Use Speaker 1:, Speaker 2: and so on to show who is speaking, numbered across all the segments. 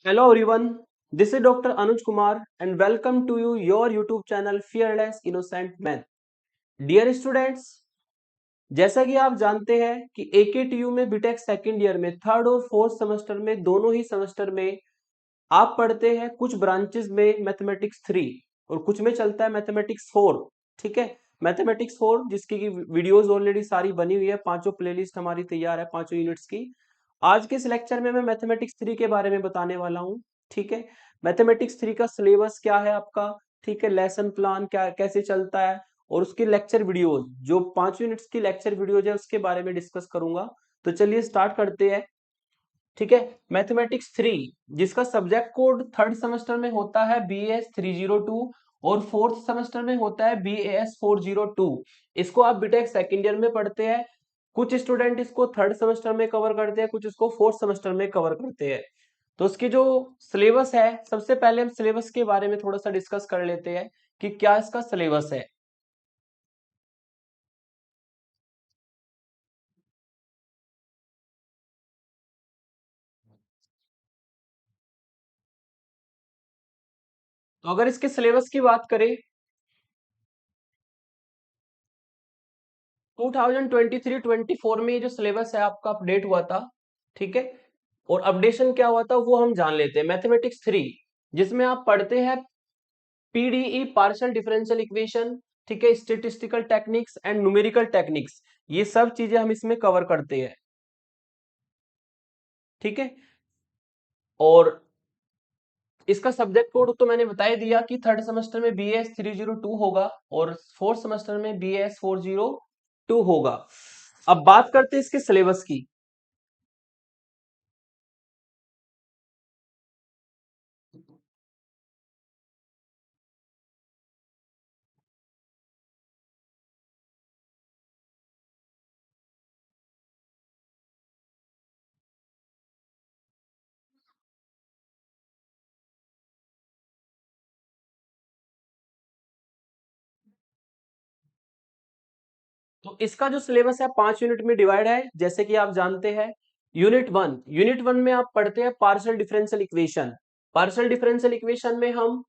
Speaker 1: Hello everyone, this is Dr. Anuj Kumar and welcome to your YouTube channel Fearless Innocent Math. Dear students, जैसा कि आप जानते हैं कि AKTU में बीटेक सेकेंड ईयर में थर्ड और फोर्थ सेमेस्टर में दोनों ही सेमेस्टर में आप पढ़ते हैं कुछ ब्रांचेस में मैथमेटिक्स 3 और कुछ में चलता है मैथमेटिक्स 4। ठीक है, मैथमेटिक्स 4 जिसकी की वीडियोस ऑलरेडी सारी बनी हुई है, पांचों प्लेलिस्ट हमारी तैयार है पांचों यूनिट्स की। आज के इस लेक्चर में मैं मैथमेटिक्स 3 के बारे में बताने वाला हूँ। ठीक है, मैथमेटिक्स 3 का सिलेबस क्या है आपका, ठीक है, लेसन प्लान क्या कैसे चलता है और उसकी लेक्चर वीडियोस जो 5 यूनिट्स की लेक्चर वीडियोज है उसके बारे में डिस्कस करूंगा। तो चलिए स्टार्ट करते हैं। ठीक है, मैथमेटिक्स 3 जिसका सब्जेक्ट कोड थर्ड सेमेस्टर में होता है BAS 302 और फोर्थ सेमेस्टर में होता है BAS 402। इसको आप बीटेक सेकेंड ईयर में पढ़ते हैं। कुछ स्टूडेंट इसको थर्ड सेमेस्टर में कवर करते हैं, कुछ इसको फोर्थ सेमेस्टर में कवर करते हैं। तो उसकी जो सिलेबस है, सबसे पहले हम सिलेबस के बारे में थोड़ा सा डिस्कस कर लेते हैं कि क्या इसका सिलेबस है। तो अगर इसके सिलेबस की बात करें, 2023-24 में ये जो सिलेबस है आपका अपडेट हुआ था। ठीक है, और अपडेशन क्या हुआ था वो हम जान लेते हैं। मैथमेटिक्स 3 जिसमें आप पढ़ते हैं PDE पार्शियल डिफरेंशियल इक्वेशन, ठीक है, statistical techniques and numerical techniques, ये सब चीजें हम इसमें कवर करते हैं। ठीक है, और इसका सब्जेक्ट कोड तो मैंने बता ही दिया कि थर्ड सेमेस्टर में BAS 302 होगा और फोर्थ सेमेस्टर में BAS 402 होगा। अब बात करते हैं इसके सिलेबस की। तो इसका जो सिलेबस है 5 यूनिट में डिवाइड है, जैसे कि आप जानते हैं। यूनिट वन में आप पढ़ते हैं partial differential equation. Partial differential equation में हम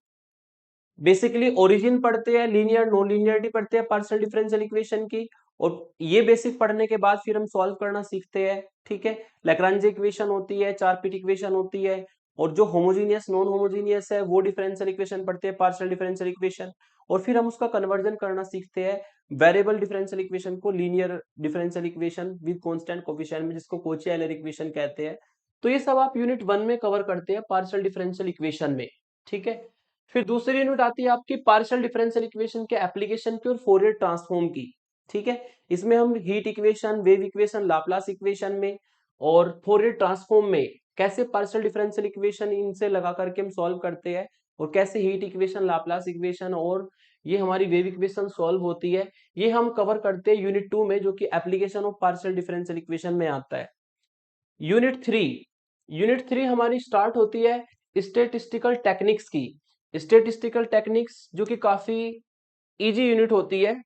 Speaker 1: बेसिकली ओरिजिन पढ़ते हैं, लीनियर नॉन लीनियरिटी पढ़ते हैं पार्शियल डिफरेंशियल इक्वेशन की। और ये बेसिक पढ़ने के बाद फिर हम सॉल्व करना सीखते हैं। ठीक है, लैग्रांज इक्वेशन होती है, चार पीट इक्वेशन होती है, और जो होमोजीनियस नॉन होमोजीनियस है वो डिफरेंशियल इक्वेशन पढ़ते हैं, पार्शियल डिफरेंशियल इक्वेशन। और फिर हम उसका कन्वर्जन करना सीखते हैं वेरिएबल डिफरेंशियल इक्वेशन को linear differential equation with constant coefficient में, जिसको कोची आयलर इक्वेशन कहते हैं। तो ये सब आप यूनिट वन में कवर करते हैं पार्शियल डिफरेंशियल इक्वेशन में। ठीक है, फिर दूसरी यूनिट आती है आपकी पार्शियल डिफरेंशियल इक्वेशन के एप्लीकेशन की और फोरियर ट्रांसफॉर्म की। ठीक है, इसमें हम heat equation, wave equation, Laplace equation में और फोरियर ट्रांसफॉर्म में कैसे पार्शियल डिफरेंशियल इक्वेशन इनसे लगा करके हम सॉल्व करते हैं, और कैसे हीट इक्वेशन, लाप्लास इक्वेशन और ये हमारी वेव इक्वेशन सॉल्व होती है, ये हम कवर करते हैं यूनिट 2 में, जो कि application of partial differential equation में आता है। यूनिट थ्री यूनिट थ्री हमारी स्टार्ट होती है स्टेटिस्टिकल टेक्निक्स की। स्टेटिस्टिकल टेक्निक्स जो कि काफी इजी यूनिट होती है।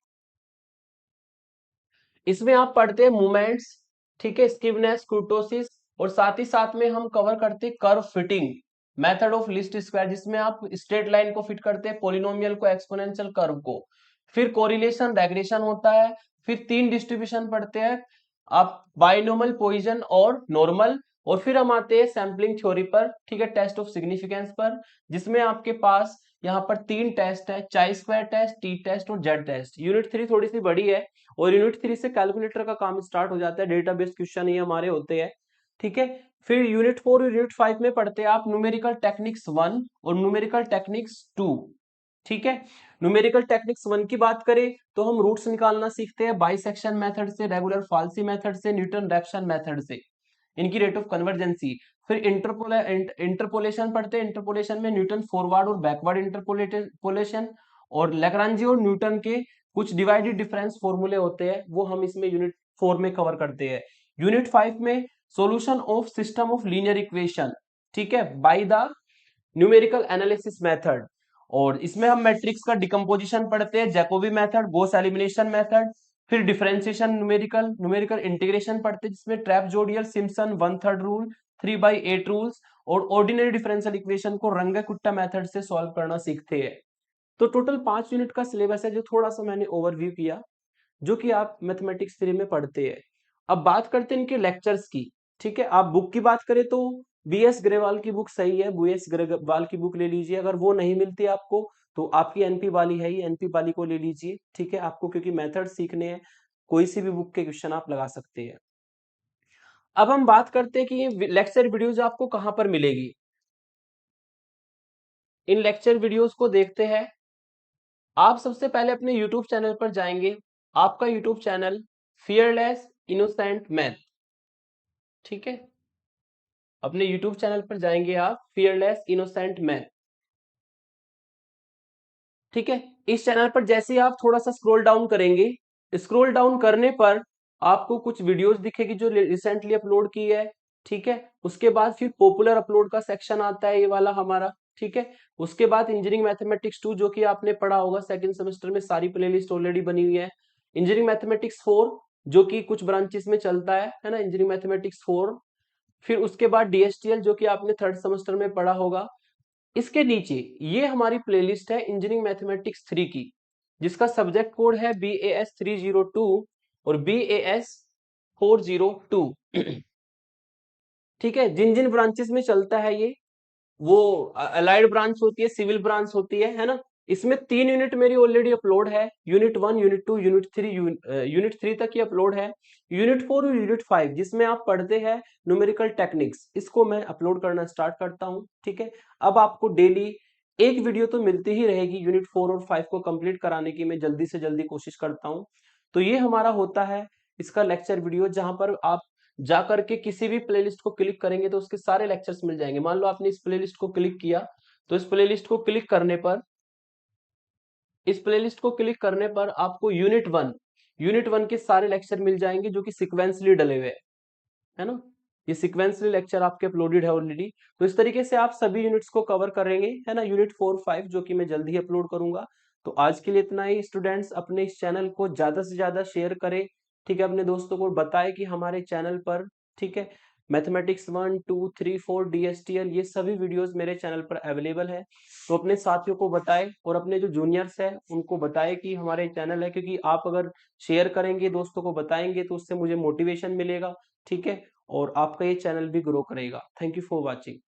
Speaker 1: इसमें आप पढ़ते हैं मोमेंट्स, ठीक है, स्कीवनेस, कुर्टोसिस, और साथ ही साथ में हम कवर करते हैं curve fitting, method of least square, जिसमें आप स्ट्रेट लाइन को फिट करते हैं, पॉलिनोमियल को, एक्सपोनेंशियल कर्व को। फिर कोरिलेशन, रेग्रेशन होता है। फिर तीन डिस्ट्रीब्यूशन पढ़ते हैं आप, बाइनोमल, पॉइजन और नॉर्मल। और फिर हम आते हैं सैम्पलिंग थ्योरी पर, ठीक है, टेस्ट ऑफ सिग्निफिकेंस पर, जिसमें आपके पास यहाँ पर तीन टेस्ट है, चाई स्क्वायर टेस्ट, टी टेस्ट और जेड टेस्ट। यूनिट थ्री थोड़ी सी बड़ी है और यूनिट थ्री से कैलकुलेटर का काम स्टार्ट हो जाता है, डेटाबेस क्वेश्चन ये हमारे होते हैं। ठीक है, फिर यूनिट फोर और यूनिट फाइव में पढ़ते हैं आप न्यूमेरिकल टेक्निक्स 1 और न्यूमेरिकल टेक्निक्स 2। ठीक है, न्यूमेरिकल टेक्निक्स 1 की बात करें तो हम रूट्स निकालना सीखते हैं बाइसेक्शन मेथड से, रेगुलर फाल्सी मेथड से, न्यूटन रैप्सन मेथड से, इनकी रेट ऑफ कन्वर्जेंसी। फिर इंटरपोलेशन पढ़ते हैं, इंटरपोलेशन में न्यूटन फॉरवर्ड और बैकवर्ड इंटरपोलेशन, और लैग्रांजी और न्यूटन के कुछ डिवाइडेड डिफरेंस फॉर्मूले होते हैं, वो हम इसमें यूनिट 4 में कवर करते हैं। यूनिट 5 में solution of system of linear equation, ठीक है, by the numerical analysis method. और इसमें हम मैट्रिक्स का डिकम्पोजिशन पढ़ते हैं, Jacobi method, Gauss elimination method. फिर डिफरेंशिएशन, न्यूमेरिकल न्यूमेरिकल इंटीग्रेशन पढ़ते हैं, जिसमें trapezoidal, Simpson, one third rule, 3/8 rules और ऑर्डिनरी डिफरेंशियल इक्वेशन को रंगा कुट्टा मेथड से सॉल्व करना सीखते हैं। तो टोटल 5 यूनिट का सिलेबस है जो थोड़ा सा मैंने ओवरव्यू किया, जो कि आप मैथमेटिक्स 3 में पढ़ते हैं। अब बात करते हैं इनके लेक्चर्स की। ठीक है, आप बुक की बात करें तो बीएस ग्रेवाल की बुक सही है, बीएस ग्रेवाल की बुक ले लीजिए। अगर वो नहीं मिलती आपको तो आपकी एनपी वाली है ही, एनपी वाली को ले लीजिए। ठीक है, आपको क्योंकि मेथड सीखने हैं, कोई सी भी बुक के क्वेश्चन आप लगा सकते हैं। अब हम बात करते हैं कि ये लेक्चर वीडियोज आपको कहां पर मिलेगी। इन लेक्चर वीडियोज को देखते हैं। आप सबसे पहले अपने यूट्यूब चैनल पर जाएंगे। आपका YouTube channel fearless innocent math. ठीक है, अपने यूट्यूब चैनल पर जाएंगे आप, फियरलेस इनोसेंट मैथ। ठीक है, इस चैनल पर जैसे ही आप थोड़ा सा स्क्रॉल डाउन करेंगे, स्क्रॉल डाउन करने पर आपको कुछ वीडियोस दिखेगी जो रिसेंटली अपलोड की है। ठीक है, उसके बाद फिर पॉपुलर अपलोड का सेक्शन आता है, ये वाला हमारा। ठीक है, उसके बाद इंजीनियरिंग मैथमेटिक्स 2 जो कि आपने पढ़ा होगा सेकंड सेमेस्टर में, सारी प्लेलिस्ट ऑलरेडी बनी हुई है। इंजीनियरिंग मैथमेटिक्स 4 जो कि कुछ ब्रांचेस में चलता है ना, इंजीनियरिंग मैथमेटिक्स 4। फिर उसके बाद डीएसटीएल जो कि आपने थर्ड सेमेस्टर में पढ़ा होगा। इसके नीचे ये हमारी प्लेलिस्ट है इंजीनियरिंग मैथमेटिक्स 3 की, जिसका सब्जेक्ट कोड है BAS 302 और BAS 402। ठीक है, जिन जिन ब्रांचेस में चलता है ये, वो अलाइड ब्रांच होती है, सिविल ब्रांच होती है ना। इसमें 3 यूनिट मेरी ऑलरेडी अपलोड है, यूनिट 1, यूनिट 2, यूनिट 3 तक ये अपलोड है। यूनिट 4 और यूनिट 5 जिसमें आप पढ़ते हैं न्यूमेरिकल टेक्निक्स, इसको मैं अपलोड करना स्टार्ट करता हूं। ठीक है, अब आपको डेली एक वीडियो तो मिलती ही रहेगी यूनिट 4 और 5 को कंप्लीट कराने की मैं जल्दी से जल्दी कोशिश करता हूं। तो ये हमारा होता है इसका लेक्चर वीडियो, जहां पर आप जा करके किसी भी प्लेलिस्ट को क्लिक करेंगे तो उसके सारे लेक्चर्स मिल जाएंगे। मान लो आपने इस प्लेलिस्ट को क्लिक किया, तो इस प्लेलिस्ट को क्लिक करने पर आपको यूनिट 1 के सारे लेक्चर मिल जाएंगे जो कि सिक्वेंसली डले हुए है ना। ये सिक्वेंसली लेक्चर आपके अपलोडेड है ऑलरेडी। तो इस तरीके से आप सभी यूनिट्स को कवर करेंगे, है ना, यूनिट 4 5 जो कि मैं जल्दी ही अपलोड करूंगा। तो आज के लिए इतना ही। स्टूडेंट्स अपने इस चैनल को ज्यादा से ज्यादा शेयर करें। ठीक है, अपने दोस्तों को बताएं कि हमारे चैनल पर, ठीक है, मैथमेटिक्स 1 2 3 4 डीएसटीएल ये सभी वीडियोस मेरे चैनल पर अवेलेबल है। तो अपने साथियों को बताएं और अपने जो जूनियर्स है उनको बताएं कि हमारे चैनल है, क्योंकि आप अगर शेयर करेंगे, दोस्तों को बताएंगे, तो उससे मुझे मोटिवेशन मिलेगा। ठीक है, और आपका ये चैनल भी ग्रो करेगा। Thank you for watching.